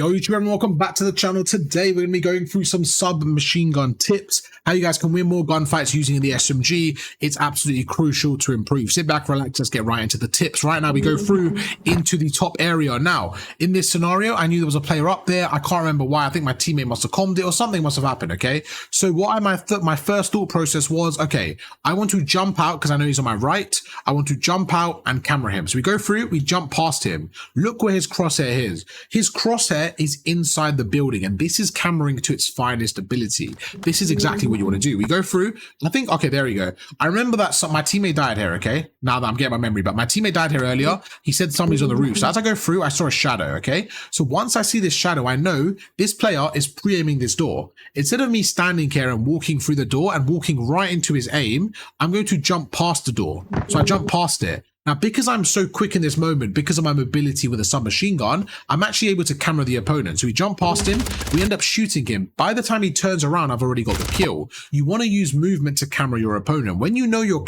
Yo, YouTube, and welcome back to the channel. Today, we're going to be going through some submachine gun tips, how you guys can win more gunfights using the SMG. It's absolutely crucial to improve. Sit back, relax, let's get right into the tips. Right now, we go through into the top area. Now, in this scenario, I knew there was a player up there. I can't remember why. I think my teammate must have commed it or something must have happened, okay? So what my first thought process was, okay, I want to jump out because I know he's on my right. I want to jump out and camera him. So we go through, we jump past him. Look where his crosshair is. His crosshair is inside the building, and this is cameraing to its finest ability. This is exactly what you want to do. We go through, I think, okay, there we go. I remember that my teammate died here, okay? Now that I'm getting my memory, but my teammate died here earlier. He said somebody's on the roof. So as I go through, I saw a shadow, okay? So once I see this shadow, I know this player is pre-aiming this door. Instead of me standing here and walking through the door and walking right into his aim, I'm going to jump past the door. So I jump past it. Now, because I'm so quick in this moment, because of my mobility with a submachine gun, I'm actually able to camera the opponent. So we jump past him, we end up shooting him. By the time he turns around, I've already got the kill. You want to use movement to camera your opponent. When you know your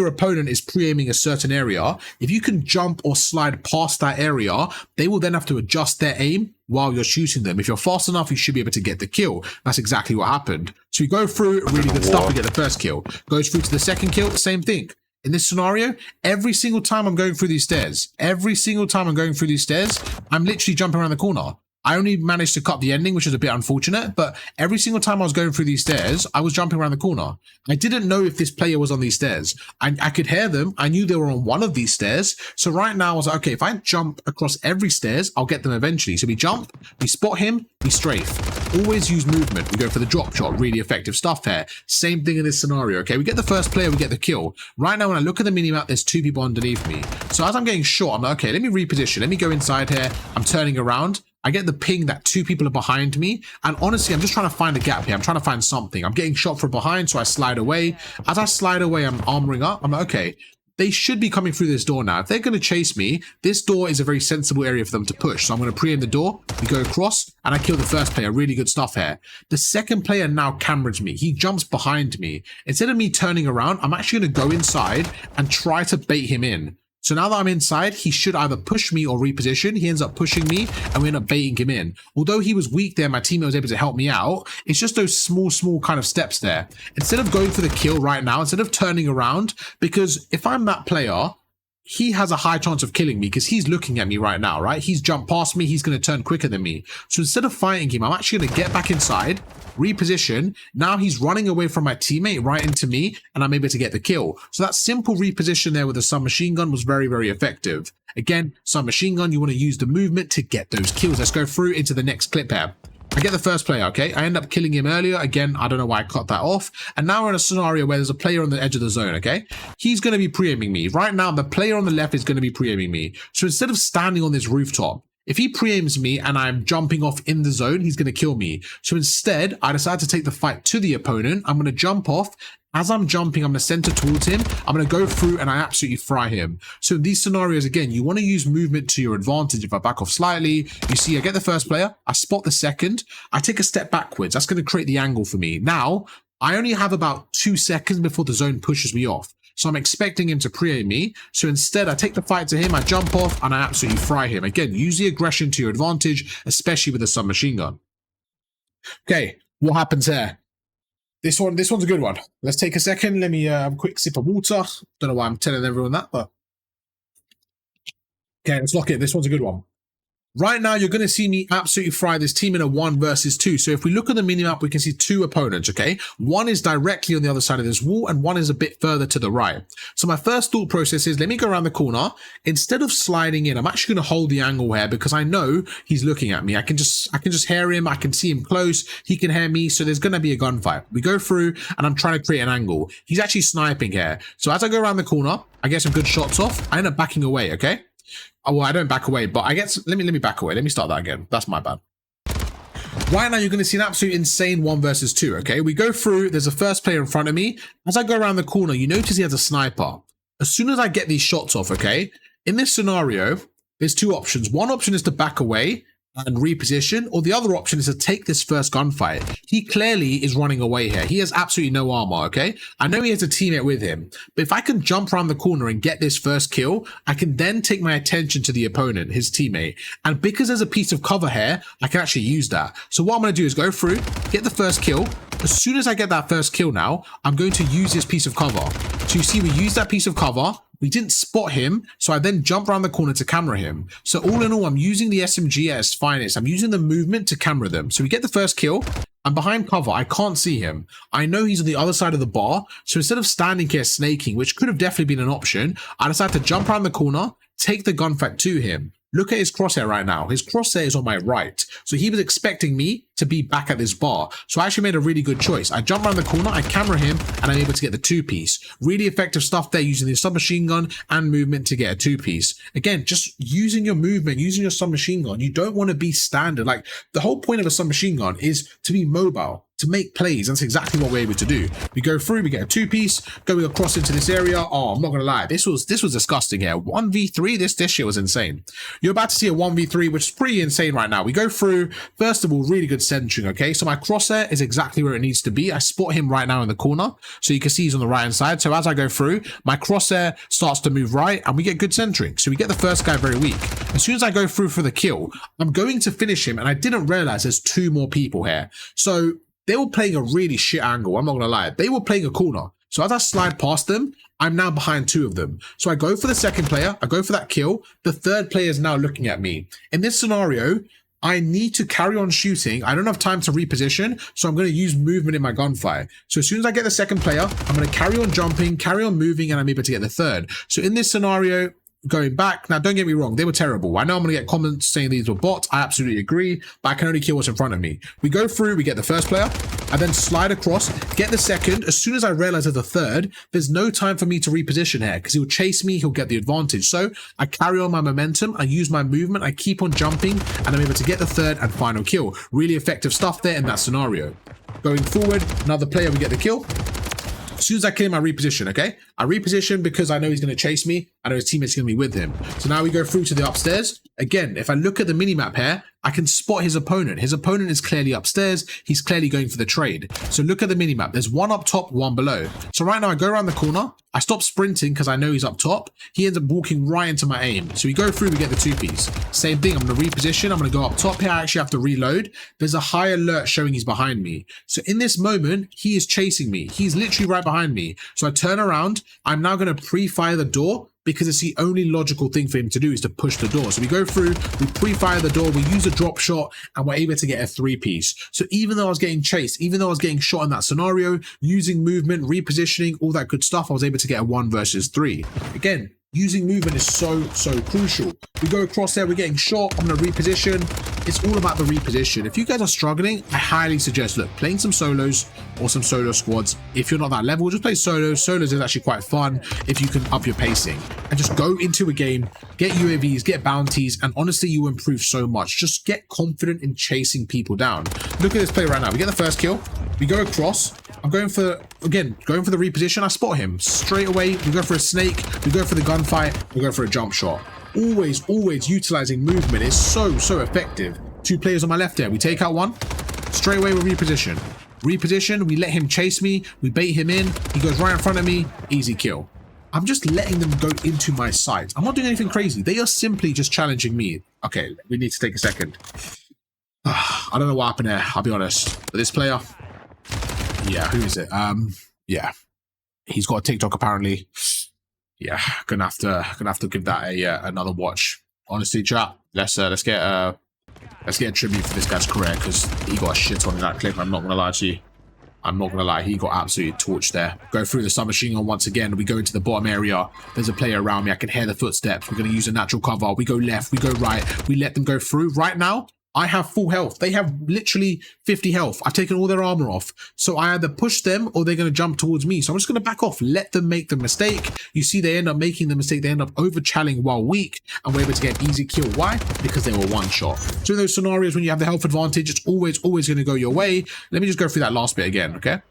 opponent is pre-aiming a certain area, if you can jump or slide past that area, they will then have to adjust their aim while you're shooting them. If you're fast enough, you should be able to get the kill. That's exactly what happened. So we go through, really good stuff, we get the first kill. Goes through to the second kill, same thing. In this scenario, every single time I'm going through these stairs, I'm literally jumping around the corner. I only managed to cut the ending, which is a bit unfortunate, but every single time I was going through these stairs, I was jumping around the corner. I didn't know if this player was on these stairs. I could hear them. I knew they were on one of these stairs. So right now I was like, okay, if I jump across every stairs, I'll get them eventually. So we jump, we spot him, we strafe. Always use movement. We go for the drop shot. Really effective stuff here. Same thing in this scenario, okay? We get the first player, we get the kill. Right now, when I look at the minimap, there's two people underneath me. So as I'm getting shot, I'm like, okay, let me reposition. Let me go inside here. I'm turning around. I get the ping that two people are behind me. And honestly, I'm just trying to find a gap here. I'm trying to find something. I'm getting shot from behind, so I slide away. As I slide away, I'm armoring up. I'm like, okay, they should be coming through this door now. If they're going to chase me, this door is a very sensible area for them to push. So I'm going to pre-aim the door. We go across, and I kill the first player. Really good stuff here. The second player now cameras me. He jumps behind me. Instead of me turning around, I'm actually going to go inside and try to bait him in. So now that I'm inside, he should either push me or reposition. He ends up pushing me, and we end up baiting him in. Although he was weak there, my teammate was able to help me out. It's just those small kind of steps there. Instead of going for the kill right now, instead of turning around, because if I'm that player, he has a high chance of killing me because he's looking at me right now, right? He's jumped past me. He's going to turn quicker than me. So instead of fighting him, I'm actually going to get back inside, reposition. Now he's running away from my teammate right into me, and I'm able to get the kill. So that simple reposition there with a submachine gun was very, very effective. Again, submachine gun, you want to use the movement to get those kills. Let's go through into the next clip here. I get the first player, okay? I end up killing him earlier. Again, I don't know why I cut that off. And now we're in a scenario where there's a player on the edge of the zone, okay? He's going to be pre-aiming me. Right now, the player on the left is going to be pre-aiming me. So instead of standing on this rooftop, if he pre-aims me and I'm jumping off in the zone, he's going to kill me. So instead, I decide to take the fight to the opponent. I'm going to jump off. As I'm jumping, I'm going to center towards him. I'm going to go through and I absolutely fry him. So in these scenarios, again, you want to use movement to your advantage. If I back off slightly, you see I get the first player. I spot the second. I take a step backwards. That's going to create the angle for me. Now, I only have about 2 seconds before the zone pushes me off. So I'm expecting him to pre-aim me. So instead, I take the fight to him, I jump off, and I absolutely fry him. Again, use the aggression to your advantage, especially with a submachine gun. Okay, what happens here? This one's a good one. Let's take a second. Let me have a quick sip of water. Don't know why I'm telling everyone that, but okay, let's lock it. This one's a good one. Right now, you're going to see me absolutely fry this team in a 1 versus 2. So if we look at the minimap, we can see 2 opponents, okay? One is directly on the other side of this wall, and one is a bit further to the right. So my first thought process is, let me go around the corner. Instead of sliding in, I'm actually going to hold the angle here because I know he's looking at me. I can just hear him. I can see him close. He can hear me. So there's going to be a gunfight. We go through, and I'm trying to create an angle. He's actually sniping here. So as I go around the corner, I get some good shots off. I end up backing away, okay? Oh, well, I don't back away, but I get, let me back away. Let me start that again. That's my bad. Right now, you're going to see an absolute insane 1 versus 2, okay? We go through, there's a first player in front of me. As I go around the corner, you notice he has a sniper. As soon as I get these shots off, okay? In this scenario, there's 2 options. One option is to back away and reposition, or the other option is to take this first gunfight. He clearly is running away here. He has absolutely no armor, okay? I know he has a teammate with him, but if I can jump around the corner and get this first kill, I can then take my attention to the opponent, his teammate. And because there's a piece of cover here, I can actually use that. So what I'm going to do is go through, get the first kill. As soon as I get that first kill now, I'm going to use this piece of cover. So you see, we use that piece of cover. We didn't spot him, so I then jump around the corner to camera him. So all in all, I'm using the SMG at its finest. I'm using the movement to camera them. So we get the first kill. I'm behind cover. I can't see him. I know he's on the other side of the bar. So instead of standing here snaking, which could have definitely been an option, I decided to jump around the corner, take the gunfight to him. Look at his crosshair right now. His crosshair is on my right. So he was expecting me to be back at this bar. So I actually made a really good choice. I jump around the corner, I camera him, and I'm able to get the two-piece. Really effective stuff there, using the submachine gun and movement to get a two-piece. Again, just using your movement, using your submachine gun. You don't want to be standard. Like, the whole point of a submachine gun is to be mobile, to make plays. That's exactly what we're able to do. We go through, we get a two-piece, going across into this area. Oh, I'm not gonna lie, this was disgusting here. 1v3, this shit was insane. You're about to see a 1v3, which is pretty insane right now. We go through, first of all, really good centering, okay? So my crosshair is exactly where it needs to be. I spot him right now in the corner, so you can see he's on the right hand side. So as I go through, my crosshair starts to move right, and we get good centering. So we get the first guy very weak. As soon as I go through for the kill, I'm going to finish him, and I didn't realize there's two more people here. So they were playing a really shit angle. I'm not gonna lie. They were playing a corner. So as I slide past them, I'm now behind two of them. So I go for the second player. I go for that kill. The third player is now looking at me. In this scenario, I need to carry on shooting. I don't have time to reposition, so I'm going to use movement in my gunfight. So as soon as I get the second player, I'm going to carry on jumping, carry on moving, and I'm able to get the third. So in this scenario, going back, now don't get me wrong, they were terrible. I know I'm going to get comments saying these were bots. I absolutely agree, but I can only kill what's in front of me. We go through, we get the first player, I then slide across, get the second. As soon as I realize there's the third, there's no time for me to reposition here because he'll chase me, he'll get the advantage. So I carry on my momentum, I use my movement, I keep on jumping, and I'm able to get the third and final kill. Really effective stuff there in that scenario. Going forward, another player, we get the kill. As soon as I kill him, I reposition, okay? I reposition because I know he's going to chase me. I know his teammate's going to be with him. So now we go through to the upstairs. Again, if I look at the minimap here, I can spot his opponent. His opponent is clearly upstairs. He's clearly going for the trade. So look at the minimap. There's one up top, one below. So right now I go around the corner. I stop sprinting because I know he's up top. He ends up walking right into my aim. So we go through, we get the two-piece. Same thing, I'm going to reposition. I'm going to go up top here. I actually have to reload. There's a high alert showing he's behind me. So in this moment, he is chasing me. He's literally right behind me. So I turn around. I'm now going to pre-fire the door, because it's the only logical thing for him to do is to push the door. So we go through, we pre-fire the door, we use a drop shot, and we're able to get a three-piece. So even though I was getting chased, even though I was getting shot in that scenario, using movement, repositioning, all that good stuff, I was able to get a 1 versus 3. Again, using movement is so crucial. We go across there, we're getting shot, I'm going to reposition. It's all about the reposition. If you guys are struggling, I highly suggest, look, playing some solos or some solo squads. If you're not that level, just play solos. Solos is actually quite fun if you can up your pacing. And just go into a game, get UAVs, get bounties, and honestly, you improve so much. Just get confident in chasing people down. Look at this play right now. We get the first kill. We go across. I'm going for, again, going for the reposition. I spot him. Straight away, we go for a snake. We go for the gunfight. We go for a jump shot. Always utilizing movement is so effective. Two players on my left there. We take out one. Straight away, we reposition. Reposition, we let him chase me. We bait him in. He goes right in front of me. Easy kill. I'm just letting them go into my sight. I'm not doing anything crazy. They are simply just challenging me. Okay, we need to take a second. I don't know what happened there, I'll be honest. But this player, yeah, who is it? Yeah, he's got a TikTok apparently. Yeah, gonna have to give that a another watch. Honestly, chat, let's get a tribute for this guy's career because he got a shit on in that clip. I'm not gonna lie to you. I'm not gonna lie, he got absolutely torched there. Go through the submachine gun once again. We go into the bottom area. There's a player around me. I can hear the footsteps. We're gonna use a natural cover. We go left. We go right. We let them go through. Right now, I have full health. They have literally 50 health. I've taken all their armor off. So I either push them or they're going to jump towards me. So I'm just going to back off. Let them make the mistake. You see, they end up making the mistake. They end up over-challing while weak. And we're able to get an easy kill. Why? Because they were one shot. So in those scenarios when you have the health advantage, it's always going to go your way. Let me just go through that last bit again, okay?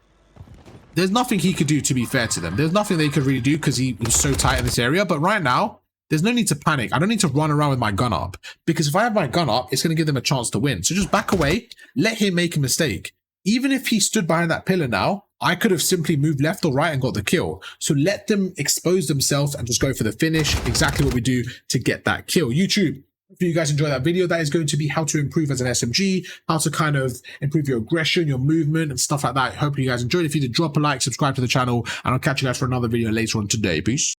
There's nothing he could do, to be fair to them. There's nothing they could really do because he was so tight in this area. But right now, there's no need to panic. I don't need to run around with my gun up, because if I have my gun up, it's going to give them a chance to win. So just back away, let him make a mistake. Even if he stood behind that pillar now, I could have simply moved left or right and got the kill. So let them expose themselves and just go for the finish. Exactly what we do to get that kill. YouTube, if you guys enjoy that video, that is going to be how to improve as an SMG, how to kind of improve your aggression, your movement and stuff like that. I hope you guys enjoyed. If you did, drop a like, subscribe to the channel, and I'll catch you guys for another video later on today. Peace.